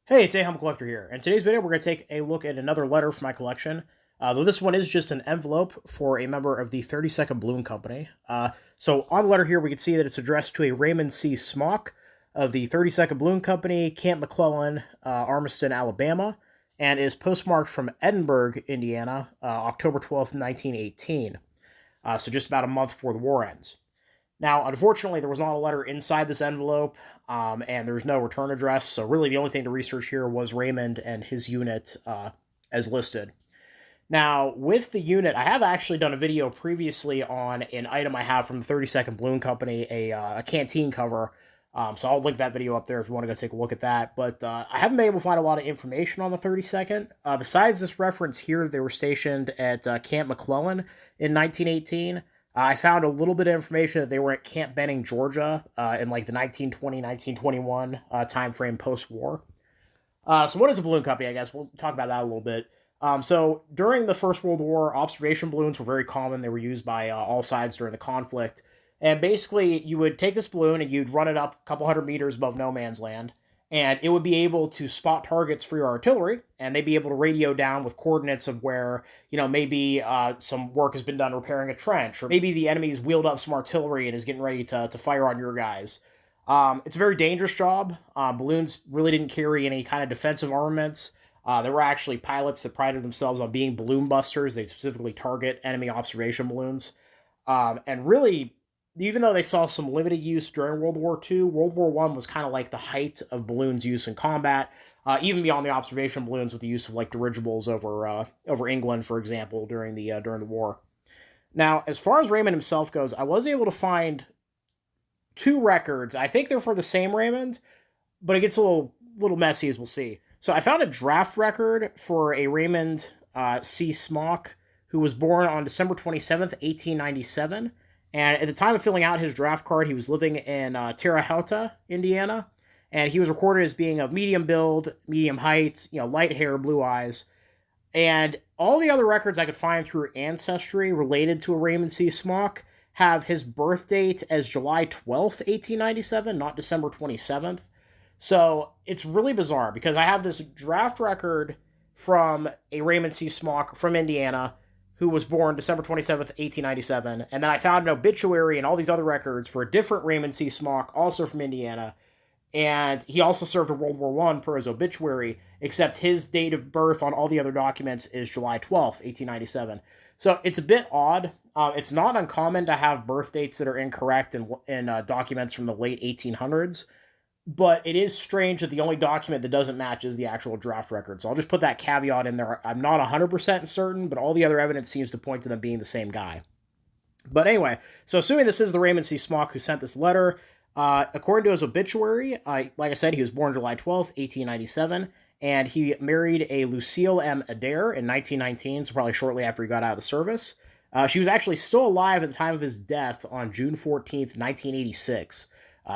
Hey, it's A Collector here. In today's video, we're going to take a look at another letter from my collection. Though this one is just an envelope for a member of the 32nd Balloon Company. So on the letter here, we can see that it's addressed to a Raymond C Smock of the 32nd Balloon Company, Camp McClellan, Armiston, Alabama, and is postmarked from Edinburgh, Indiana, October 12th, 1918. So just about a month before the war ends. Now, unfortunately, there was not a letter inside this envelope, and there's no return address. So, really, the only thing to research here was Raymond and his unit as listed. Now, with the unit, I have actually done a video previously on an item I have from the 32nd Balloon Company, a canteen cover. So, I'll link that video up there if you want to go take a look at that. But I haven't been able to find a lot of information on the 32nd. Besides this reference here, they were stationed at Camp McClellan in 1918. I found a little bit of information that they were at Camp Benning, Georgia, in like the 1920-1921 time frame post-war. So what is a balloon company, I guess? We'll talk about that a little bit. So during the First World War, observation balloons were very common. They were used by all sides during the conflict. And basically, you would take this balloon and you'd run it up a couple hundred meters above no man's land, and it would be able to spot targets for your artillery, and they'd be able to radio down with coordinates of where, maybe some work has been done repairing a trench, or maybe the enemy's wheeled up some artillery and is getting ready to fire on your guys. It's a very dangerous job. Balloons really didn't carry any kind of defensive armaments. There were actually pilots that prided themselves on being balloon busters. They'd specifically target enemy observation balloons. And really, even though they saw some limited use during World War II, World War I was kind of like the height of balloons use in combat, even beyond the observation balloons with the use of like dirigibles over England, for example, during the war. Now, as far as Raymond himself goes, I was able to find two records. I think they're for the same Raymond, but it gets a little messy, as we'll see. So I found a draft record for a Raymond C Smock, who was born on December 27th, 1897. And at the time of filling out his draft card, he was living in Terre Haute, Indiana, and he was recorded as being of medium build, medium height, light hair, blue eyes. And all the other records I could find through Ancestry related to a Raymond C. Smock have his birth date as July 12th, 1897, not December 27th. So it's really bizarre because I have this draft record from a Raymond C. Smock from Indiana who was born December 27th, 1897. And then I found an obituary and all these other records for a different Raymond C. Smock, also from Indiana. And he also served in World War I per his obituary, except his date of birth on all the other documents is July 12th, 1897. So it's a bit odd. It's not uncommon to have birth dates that are incorrect in documents from the late 1800s. But it is strange that the only document that doesn't match is the actual draft record. So I'll just put that caveat in there. I'm not 100% certain, but all the other evidence seems to point to them being the same guy. But anyway, so assuming this is the Raymond C. Smock who sent this letter, according to his obituary, like I said, he was born July 12th, 1897, and he married a Lucille M. Adair in 1919, so probably shortly after he got out of the service. She was actually still alive at the time of his death on June 14th, 1986.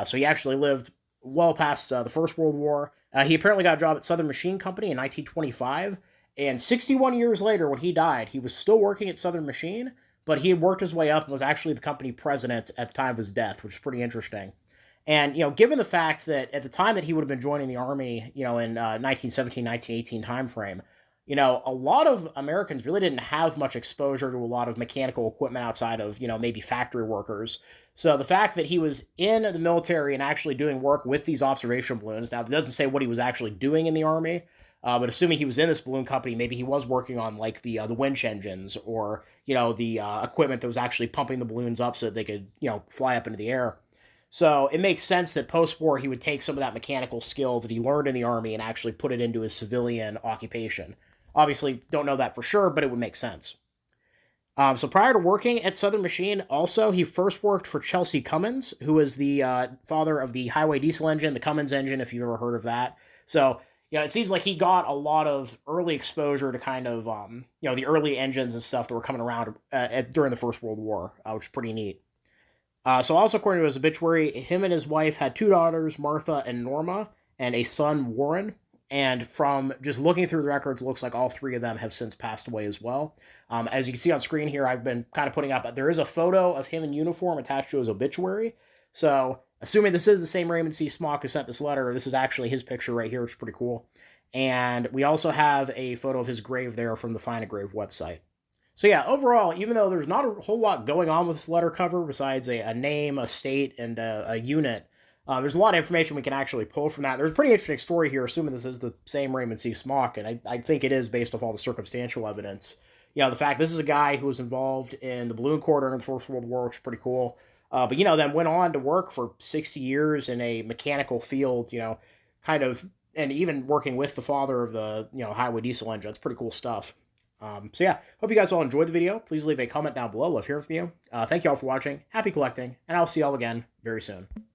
So he actually lived well past the First World War. He apparently got a job at Southern Machine Company in 1925, and 61 years later, when he died, he was still working at Southern Machine, but he had worked his way up and was actually the company president at the time of his death, which is pretty interesting. And, given the fact that at the time that he would have been joining the Army, in 1917, 1918 timeframe, a lot of Americans really didn't have much exposure to a lot of mechanical equipment outside of, maybe factory workers. So the fact that he was in the military and actually doing work with these observation balloons, now it doesn't say what he was actually doing in the Army, but assuming he was in this balloon company, maybe he was working on like the winch engines or, the equipment that was actually pumping the balloons up so that they could, fly up into the air. So it makes sense that post-war he would take some of that mechanical skill that he learned in the Army and actually put it into his civilian occupation. Obviously, don't know that for sure, but it would make sense. So prior to working at Southern Machine, also, he first worked for Chelsie Cummins, who was the father of the highway diesel engine, the Cummins engine, if you've ever heard of that. So, it seems like he got a lot of early exposure to kind of, the early engines and stuff that were coming around during the First World War, which is pretty neat. So also, according to his obituary, him and his wife had two daughters, Martha and Norma, and a son, Warren. And from just looking through the records, it looks like all three of them have since passed away as well. As you can see on screen here, I've been kind of putting up, there is a photo of him in uniform attached to his obituary. So Assuming this is the same Raymond C Smock who sent this letter, this is actually his picture right here, which is pretty cool. And we also have a photo of his grave there from the Find a Grave website. So yeah, overall, even though there's not a whole lot going on with this letter cover besides a name, a state, and a unit, there's a lot of information we can actually pull from that. There's a pretty interesting story here, assuming this is the same Raymond C. Smock, and I think it is based off all the circumstantial evidence. You know, the fact this is a guy who was involved in the balloon quarter in the First World War, which is pretty cool. But, you know, then went on to work for 60 years in a mechanical field, you know, kind of, and even working with the father of the, you know, highway diesel engine. It's pretty cool stuff. So yeah, hope you guys all enjoyed the video. Please leave a comment down below. Love hearing from you. Thank you all for watching. Happy collecting, and I'll see y'all again very soon.